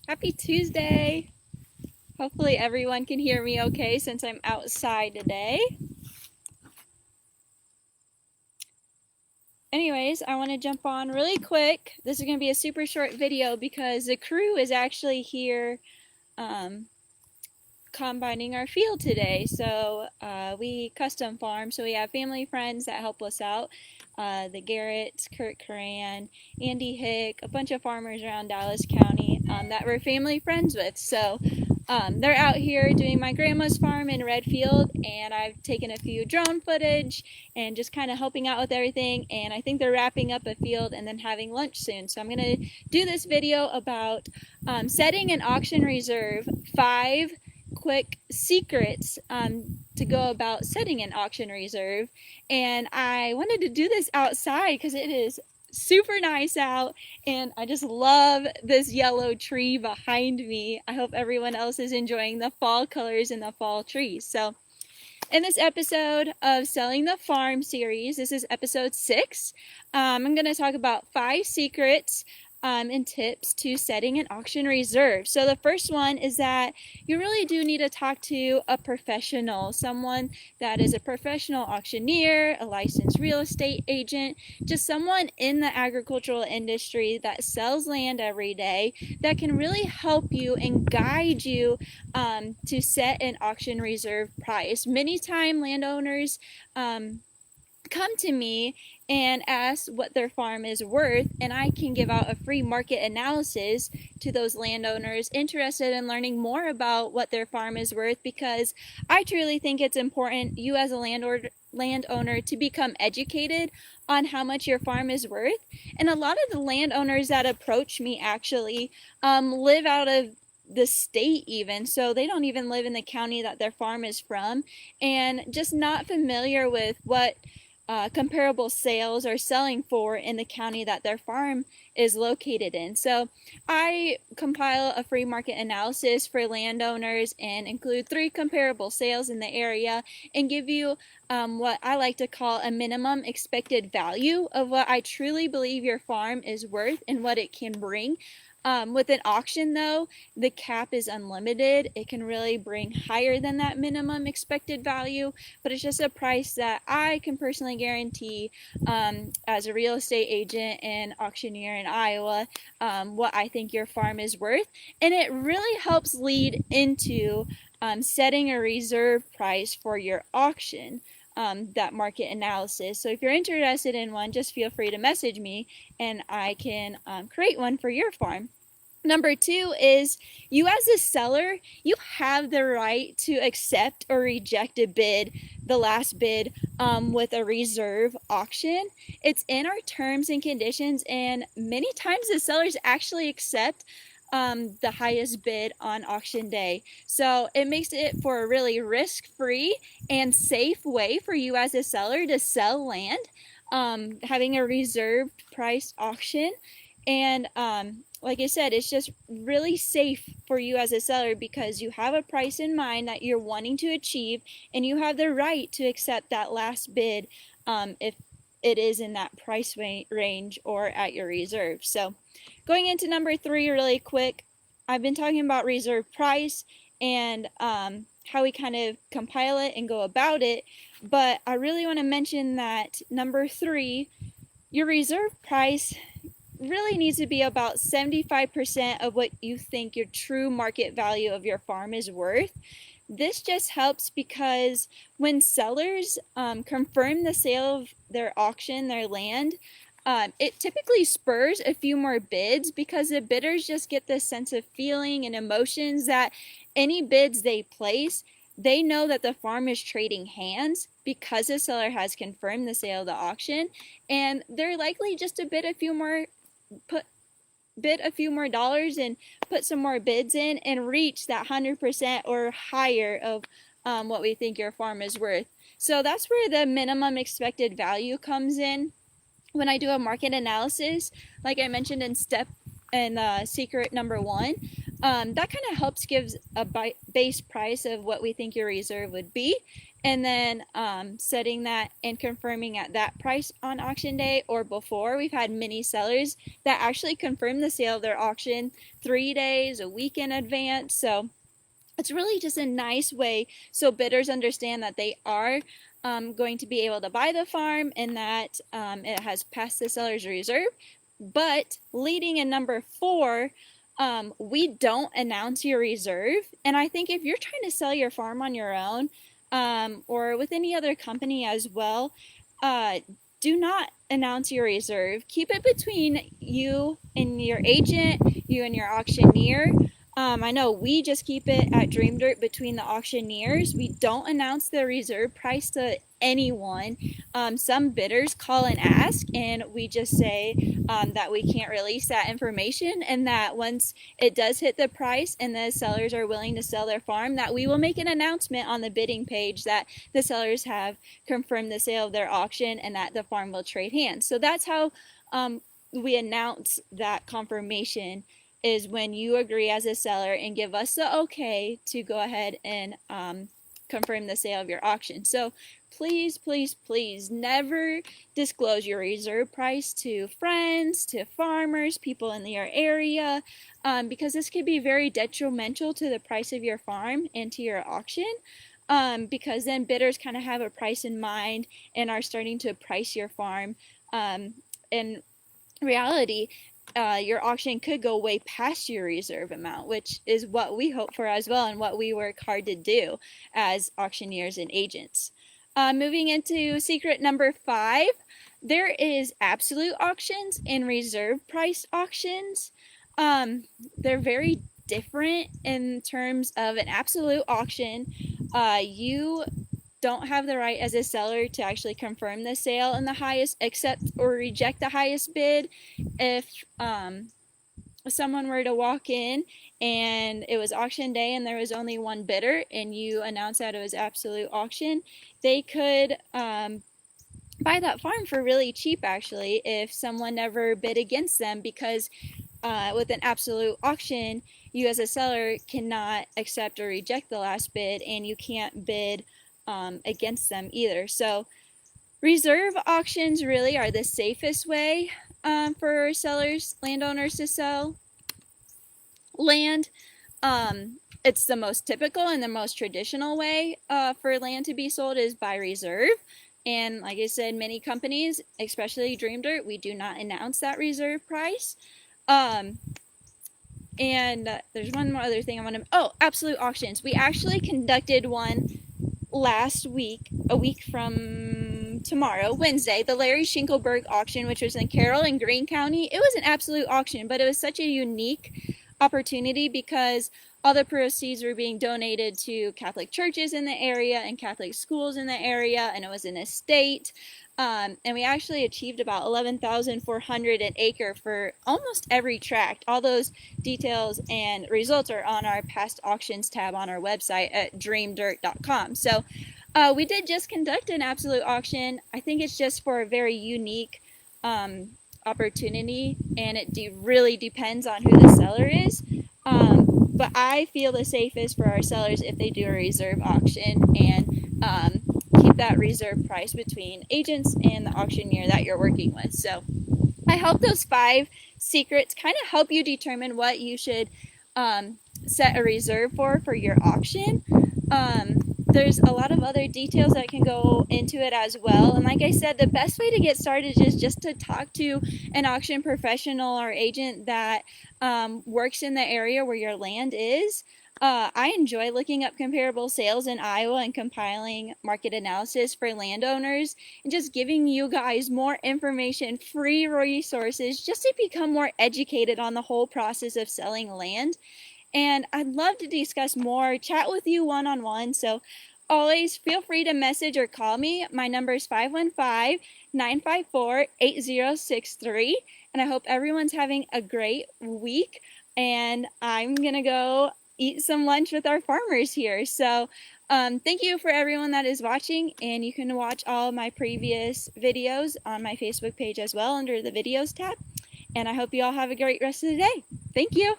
Happy Tuesday! Hopefully everyone can hear me okay since I'm outside today. Anyways, I want to jump on really quick. This is going to be a super short video because the crew is actually here combining our field today. So we custom farm, so we have family friends that help us out. The Garretts, Kurt Coran, Andy Hick, a bunch of farmers around Dallas County that we're family friends with. So they're out here doing my grandma's farm in Redfield, and I've taken a few drone footage and just kind of helping out with everything. And I think they're wrapping up a field and then having lunch soon. So I'm going to do this video about setting an auction reserve, 5 quick secrets to go about setting an auction reserve. And I wanted to do this outside because it is super nice out and I just love this yellow tree behind me. I hope everyone else is enjoying the fall colors in the fall trees. So in this episode of Selling the Farm series, this is episode 6, I'm going to talk about 5 secrets and tips to setting an auction reserve. So the first one is that you really do need to talk to a professional, someone that is a professional auctioneer, a licensed real estate agent, just someone in the agricultural industry that sells land every day that can really help you and guide you to set an auction reserve price. Many times landowners come to me and ask what their farm is worth, and I can give out a free market analysis to those landowners interested in learning more about what their farm is worth, because I truly think it's important, you as a landowner, to become educated on how much your farm is worth. And a lot of the landowners that approach me actually live out of the state even, so they don't even live in the county that their farm is from, and just not familiar with what comparable sales are selling for in the county that their farm is located in. So I compile a free market analysis for landowners and include 3 comparable sales in the area and give you what I like to call a minimum expected value of what I truly believe your farm is worth and what it can bring. With an auction though, the cap is unlimited. It can really bring higher than that minimum expected value, but it's just a price that I can personally guarantee as a real estate agent and auctioneer in Iowa, what I think your farm is worth. And it really helps lead into setting a reserve price for your auction. That market analysis. So if you're interested in one, just feel free to message me and I can create one for your farm. Number 2 is, you as a seller, you have the right to accept or reject a bid, the last bid, with a reserve auction. It's in our terms and conditions, and many times the sellers actually accept the highest bid on auction day. So it makes it for a really risk-free and safe way for you as a seller to sell land, having a reserved price auction. And like I said, it's just really safe for you as a seller because you have a price in mind that you're wanting to achieve, and you have the right to accept that last bid if it is in that price range or at your reserve. So going into number 3 really quick, I've been talking about reserve price and how we kind of compile it and go about it, but I really want to mention that number 3, your reserve price really needs to be about 75% of what you think your true market value of your farm is worth. This just helps because when sellers confirm the sale of their auction, their land, it typically spurs a few more bids because the bidders just get this sense of feeling and emotions that any bids they place, they know that the farm is trading hands because the seller has confirmed the sale of the auction, and they're likely just to bid a few more dollars and put some more bids in and reach that 100% or higher of what we think your farm is worth. So that's where the minimum expected value comes in. When I do a market analysis, like I mentioned in secret number 1, that kind of helps gives a base price of what we think your reserve would be, and then setting that and confirming at that price on auction day or before. We've had many sellers that actually confirm the sale of their auction 3 days, a week in advance. So it's really just a nice way so bidders understand that they are going to be able to buy the farm and that it has passed the seller's reserve. But leading in number 4, we don't announce your reserve. And I think if you're trying to sell your farm on your own, or with any other company as well, do not announce your reserve. Keep it between you and your agent, you and your auctioneer. I know we just keep it at Dream Dirt between the auctioneers. We don't announce the reserve price to anyone. Some bidders call and ask, and we just say that we can't release that information, and that once it does hit the price and the sellers are willing to sell their farm, that we will make an announcement on the bidding page that the sellers have confirmed the sale of their auction and that the farm will trade hands. So that's how we announce that confirmation, is when you agree as a seller and give us the okay to go ahead and confirm the sale of your auction. So please, please, please never disclose your reserve price to friends, to farmers, people in your area, because this could be very detrimental to the price of your farm and to your auction. Because then bidders kind of have a price in mind and are starting to price your farm. In reality, your auction could go way past your reserve amount, which is what we hope for as well and what we work hard to do as auctioneers and agents. Moving into secret number 5, there is absolute auctions and reserve price auctions. They're very different in terms of an absolute auction. You don't have the right as a seller to actually confirm the sale and the highest, accept or reject the highest bid. If someone were to walk in and it was auction day and there was only one bidder and you announced that it was absolute auction, they could buy that farm for really cheap actually if someone never bid against them, because with an absolute auction, you as a seller cannot accept or reject the last bid, and you can't bid against them either. So reserve auctions really are the safest way for sellers, landowners to sell land. It's the most typical and the most traditional way for land to be sold is by reserve. And like I said, many companies, especially Dream Dirt, we do not announce that reserve price. And there's one more other thing I want to, absolute auctions. We actually conducted one last week, a week from tomorrow, Wednesday, the Larry Schinkelberg auction, which was in Carroll and Greene County. It was an absolute auction, but it was such a unique opportunity because all the proceeds were being donated to Catholic churches in the area and Catholic schools in the area, and it was an estate. And we actually achieved about $11,400 an acre for almost every tract. All those details and results are on our past auctions tab on our website at dreamdirt.com. So we did just conduct an absolute auction. I think it's just for a very unique opportunity, and it really depends on who the seller is. But I feel the safest for our sellers if they do a reserve auction and keep that reserve price between agents and the auctioneer that you're working with. So I hope those 5 secrets kind of help you determine what you should set a reserve for your auction. There's a lot of other details that can go into it as well. And like I said, the best way to get started is just to talk to an auction professional or agent that works in the area where your land is. I enjoy looking up comparable sales in Iowa and compiling market analysis for landowners and just giving you guys more information, free resources, just to become more educated on the whole process of selling land. And I'd love to discuss more, chat with you one-on-one. So always feel free to message or call me. My number is 515-954-8063. And I hope everyone's having a great week. And I'm going to go eat some lunch with our farmers here. So thank you for everyone that is watching. And you can watch all my previous videos on my Facebook page as well under the videos tab. And I hope you all have a great rest of the day. Thank you.